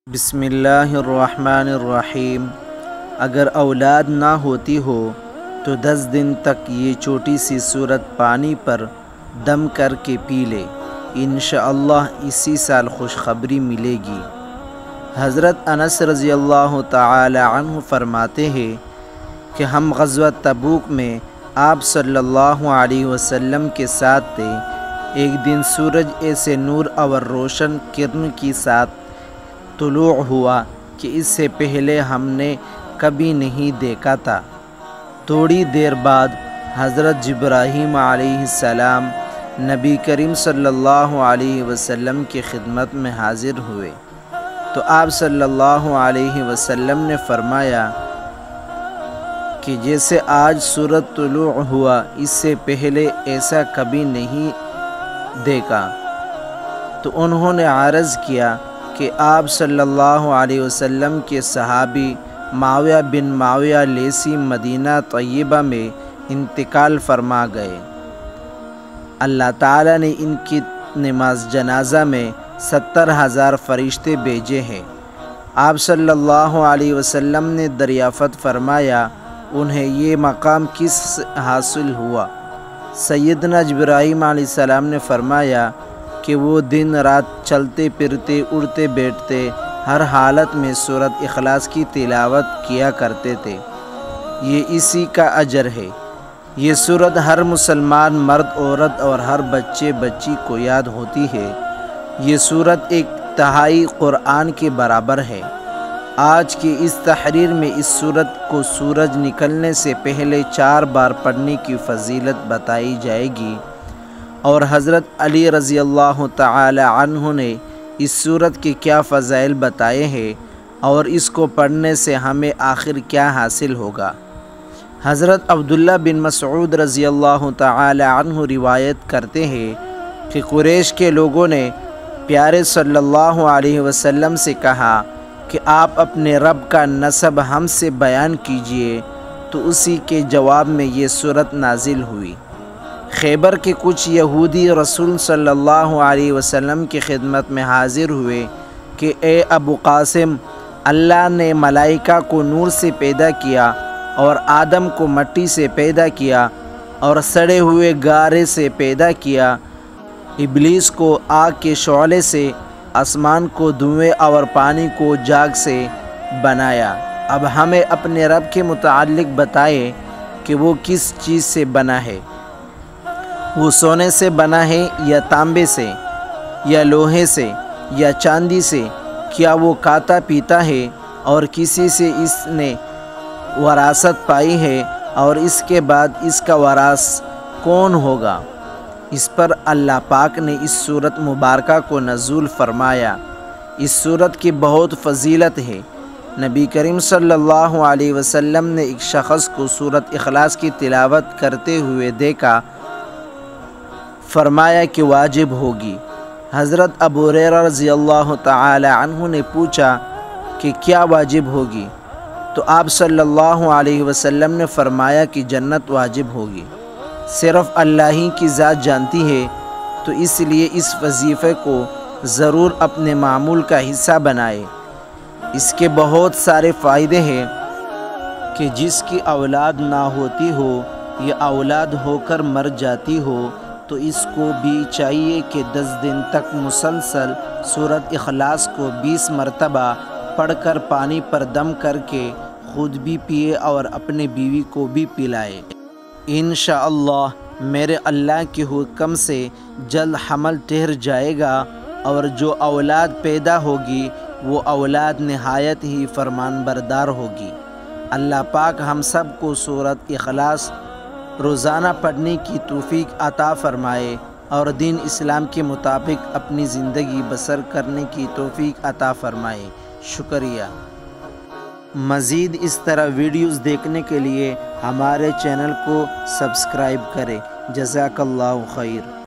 بسم اللہ الرحمن الرحیم۔ اگر اولاد نہ ہوتی ہو تو 10 دن تک یہ چھوٹی سی سورت پانی پر دم کر کے پی لے، انشاءاللہ اسی سال خوشخبری ملے گی۔ حضرت انس رضی اللہ تعالی عنہ فرماتے ہیں کہ ہم غزوہ تبوک میں آپ صلی اللہ علیہ وسلم کے ساتھ تھے۔ ایک دن سورج ایسے نور اور روشن کرن کے ساتھ طلوع ہوا کہ اس سے پہلے ہم نے کبھی نہیں دیکھا تھا۔ تھوڑی دیر بعد حضرت جبرائیل علیہ السلام نبی کریم صلی اللہ علیہ وسلم کی خدمت میں حاضر ہوئے تو آپ صلی اللہ علیہ وسلم نے فرمایا کہ جیسے آج سورج طلوع ہوا اس سے پہلے ایسا کبھی نہیں دیکھا۔ تو انہوں نے عرض کیا کہ آپ صلی اللہ علیہ وسلم کے صحابی معاویہ بن معاویہ لیثی مدینہ طیبہ میں انتقال فرما گئے۔ اللہ تعالیٰ نے ان کی نماز جنازہ میں 70,000 فرشتے بھیجے ہیں۔ آپ صلی اللہ علیہ وسلم نے دریافت فرمایا انہیں یہ مقام کس حاصل ہوا؟ سیدنا جبرائیل علیہ السلام نے فرمایا کہ وہ دن رات چلتے پھرتے اڑتے بیٹھتے ہر حالت میں سورۃ اخلاص کی تلاوت کیا کرتے تھے، یہ اسی کا اجر ہے۔ یہ سورت ہر مسلمان مرد عورت اور ہر بچے بچی کو یاد ہوتی ہے۔ یہ سورت ایک تہائی قرآن کے برابر ہے۔ آج کی اس تحریر میں اس سورت کو سورج نکلنے سے پہلے 4 بار پڑھنے کی فضیلت بتائی جائے گی، اور حضرت علی رضی اللہ تعالی عنہ نے اس سورت کے کیا فضائل بتائے ہیں اور اس کو پڑھنے سے ہمیں آخر کیا حاصل ہوگا۔ حضرت عبداللہ بن مسعود رضی اللہ تعالی عنہ روایت کرتے ہیں کہ قریش کے لوگوں نے پیارے صلی اللہ علیہ وسلم سے کہا کہ آپ اپنے رب کا نسب ہم سے بیان کیجئے، تو اسی کے جواب میں یہ سورت نازل ہوئی۔ خیبر کے کچھ یہودی رسول صلی اللہ علیہ وسلم کی خدمت میں حاضر ہوئے کہ اے ابو قاسم، اللہ نے ملائکہ کو نور سے پیدا کیا اور آدم کو مٹی سے پیدا کیا اور سڑے ہوئے گارے سے پیدا کیا، ابلیس کو آگ کے شعلے سے، آسمان کو دھوئیں اور پانی کو جاگ سے بنایا۔ اب ہمیں اپنے رب کے متعلق بتائے کہ وہ کس چیز سے بنا ہے، وہ سونے سے بنا ہے یا تانبے سے یا لوہے سے یا چاندی سے؟ کیا وہ کھاتا پیتا ہے اور کسی سے اس نے وراثت پائی ہے اور اس کے بعد اس کا وارث کون ہوگا؟ اس پر اللہ پاک نے اس سورت مبارکہ کو نزول فرمایا۔ اس سورت کی بہت فضیلت ہے۔ نبی کریم صلی اللہ علیہ وسلم نے ایک شخص کو سورت اخلاص کی تلاوت کرتے ہوئے دیکھا، فرمایا کہ واجب ہوگی۔ حضرت ابو ہریرہ رضی اللہ تعالی عنہ نے پوچھا کہ کیا واجب ہوگی؟ تو آپ صلی اللہ علیہ وسلم نے فرمایا کہ جنت واجب ہوگی۔ صرف اللہ ہی کی ذات جانتی ہے، تو اس لیے اس وظیفے کو ضرور اپنے معمول کا حصہ بنائے۔ اس کے بہت سارے فائدے ہیں کہ جس کی اولاد نہ ہوتی ہو یا اولاد ہو کر مر جاتی ہو تو اس کو بھی چاہیے کہ 10 دن تک مسلسل سورۃ اخلاص کو 20 مرتبہ پڑھ کر پانی پر دم کر کے خود بھی پیے اور اپنے بیوی کو بھی پلائے۔ انشاءاللہ میرے اللہ کے حکم سے جلد حمل ٹھہر جائے گا، اور جو اولاد پیدا ہوگی وہ اولاد نہایت ہی فرمان بردار ہوگی۔ اللہ پاک ہم سب کو سورۃ اخلاص روزانہ پڑھنے کی توفیق عطا فرمائے اور دین اسلام کے مطابق اپنی زندگی بسر کرنے کی توفیق عطا فرمائے۔ شکریہ۔ مزید اس طرح ویڈیوز دیکھنے کے لیے ہمارے چینل کو سبسکرائب کریں۔ جزاک اللہ خیر۔